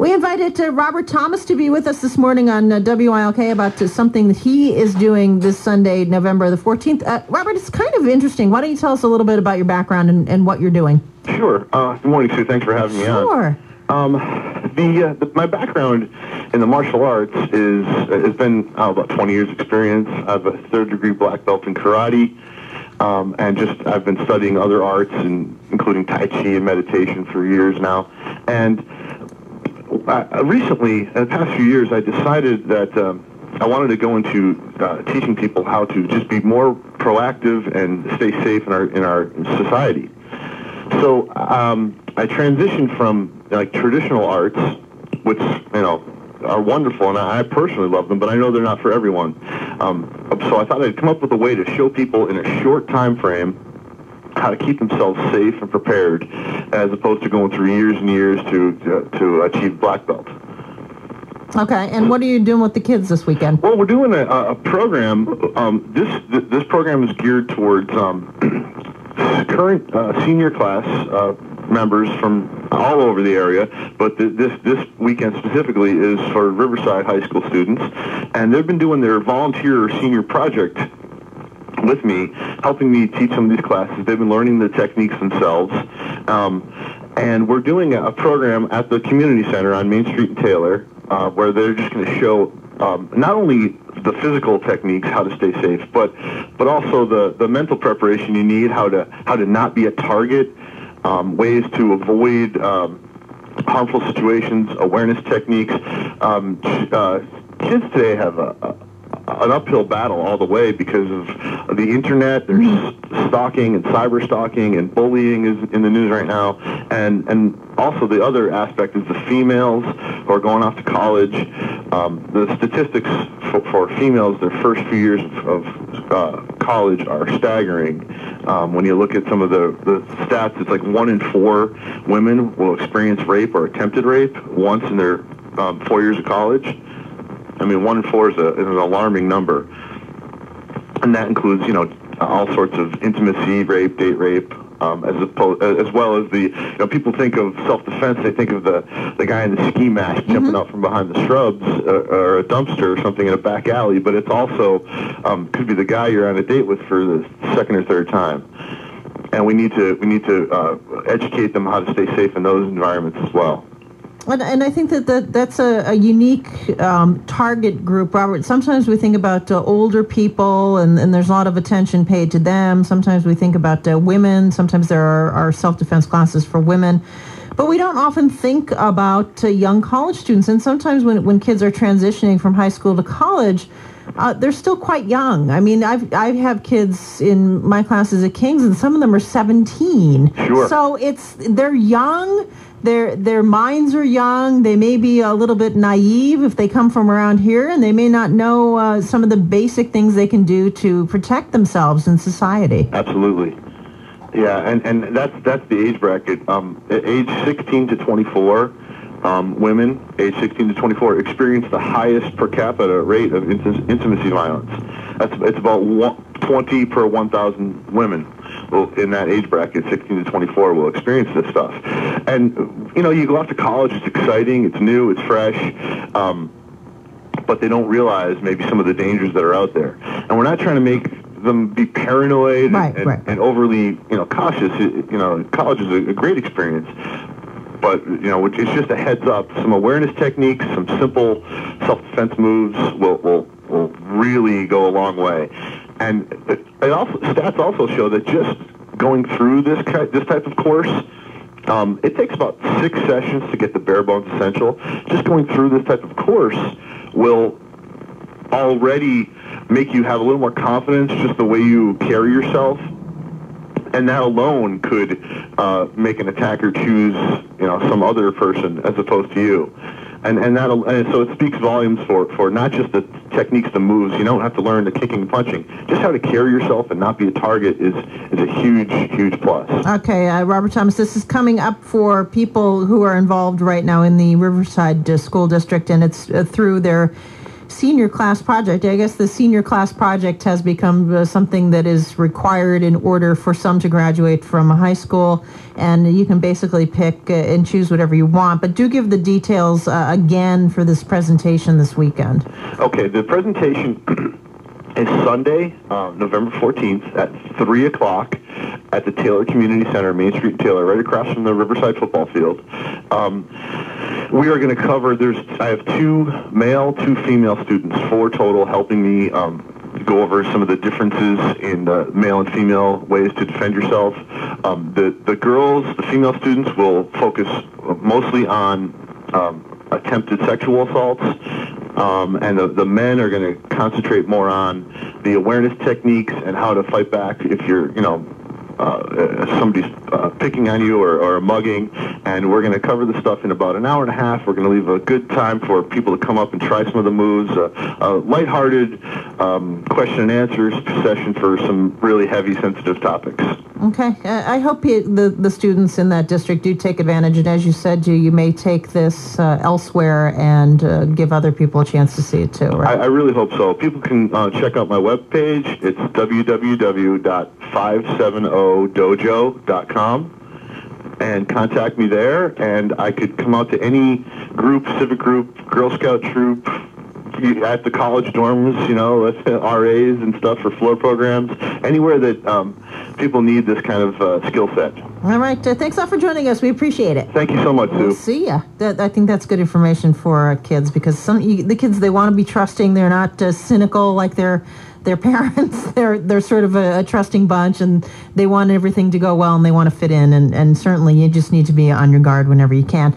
We invited Robert Thomas to be with us this morning on WILK about something that he is doing this Sunday, November the 14th. Robert, it's kind of interesting. Why don't you tell us a little bit about your background and what you're doing? Sure. Good morning, Sue. Thanks for having me on. Sure. My background in the martial arts has been about 20 years experience. I have a third-degree black belt in karate, and I've been studying other arts, including Tai Chi and meditation for years now. And recently, in the past few years, I decided that I wanted to go into teaching people how to just be more proactive and stay safe in our society. So I transitioned from traditional arts, which are wonderful, and I personally love them, but I know they're not for everyone. So I thought I'd come up with a way to show people in a short time frame how to keep themselves safe and prepared, as opposed to going through years and years to achieve black belt. Okay, and what are you doing with the kids this weekend? Well, we're doing a program. This program is geared towards current senior class members from all over the area, but this weekend specifically is for Riverside high school students, and they've been doing their volunteer senior project with me, helping me teach some of these classes. They've been learning the techniques themselves, and we're doing a program at the community center on Main Street in Taylor, where they're just going to show not only the physical techniques, how to stay safe, but also the mental preparation you need, how to not be a target, ways to avoid harmful situations, awareness techniques. Kids today have an uphill battle all the way because of the internet. There's stalking and cyber stalking, and bullying is in the news right now. And also the other aspect is the females who are going off to college. The statistics for females, their first few years of college are staggering. When you look at some of the stats, it's like 1 in 4 women will experience rape or attempted rape once in their 4 years of college. I mean, 1 in 4 is an alarming number, and that includes, all sorts of intimacy, rape, date rape, as well as the, people think of self-defense. They think of the guy in the ski mask jumping out from behind the shrubs or a dumpster or something in a back alley, but it's also could be the guy you're on a date with for the second or third time. And we need to educate them how to stay safe in those environments as well. And I think that's a unique target group, Robert. Sometimes we think about older people, and there's a lot of attention paid to them. Sometimes we think about women. Sometimes there are self-defense classes for women. But we don't often think about young college students. And sometimes when kids are transitioning from high school to college, they're still quite young. I mean, I have kids in my classes at King's, and some of them are 17. Sure. So they're young. Their minds are young. They may be a little bit naive if they come from around here, and they may not know some of the basic things they can do to protect themselves in society. Absolutely. Yeah, and that's the age bracket. At age 16 to 24, women age 16 to 24 experience the highest per capita rate of intimacy violence. It's about 20 per 1,000 women in that age bracket, 16 to 24, will experience this stuff. And, you go off to college, it's exciting, it's new, it's fresh, but they don't realize maybe some of the dangers that are out there. And we're not trying to make them be paranoid and overly, cautious. College is a great experience. But, it's just a heads up. Some awareness techniques, some simple self-defense moves will really go a long way. And stats also show that just going through this type of course, it takes about 6 sessions to get the bare bones essential. Just going through this type of course will already make you have a little more confidence, just the way you carry yourself. And that alone could make an attacker choose, some other person as opposed to you. And so it speaks volumes for not just the techniques, the moves. You don't have to learn the kicking and punching. Just how to carry yourself and not be a target is a huge, huge plus. Okay, Robert Thomas, this is coming up for people who are involved right now in the Riverside School District, and it's through their senior class project. I guess the senior class project has become something that is required in order for some to graduate from high school, and you can basically pick and choose whatever you want. But do give the details again for this presentation this weekend. Okay, the presentation is Sunday, November 14th at 3 o'clock at the Taylor Community Center, Main Street Taylor, right across from the Riverside football field. We are going to cover, I have 2 male, 2 female students, 4 total, helping me go over some of the differences in male and female ways to defend yourself. The girls, the female students, will focus mostly on attempted sexual assaults, and the men are going to concentrate more on the awareness techniques and how to fight back if you're, somebody's picking on you or mugging. And we're going to cover the stuff in about an hour and a half. We're going to leave a good time for people to come up and try some of the moves. A lighthearted question and answers session for some really heavy, sensitive topics. Okay. I hope the students in that district do take advantage. And as you said, you may take this elsewhere and give other people a chance to see it too, right? I really hope so. People can check out my webpage. It's www.570dojo.com. and contact me there, and I could come out to any group, civic group, Girl Scout troop, at the college dorms, RAs and stuff for floor programs, anywhere that people need this kind of skill set. All right. Thanks a lot for joining us. We appreciate it. Thank you so much, Sue. We'll see ya. I think that's good information for kids, because the kids, they want to be trusting. They're not cynical like their parents. They're sort of a trusting bunch, and they want everything to go well, and they want to fit in. And certainly you just need to be on your guard whenever you can.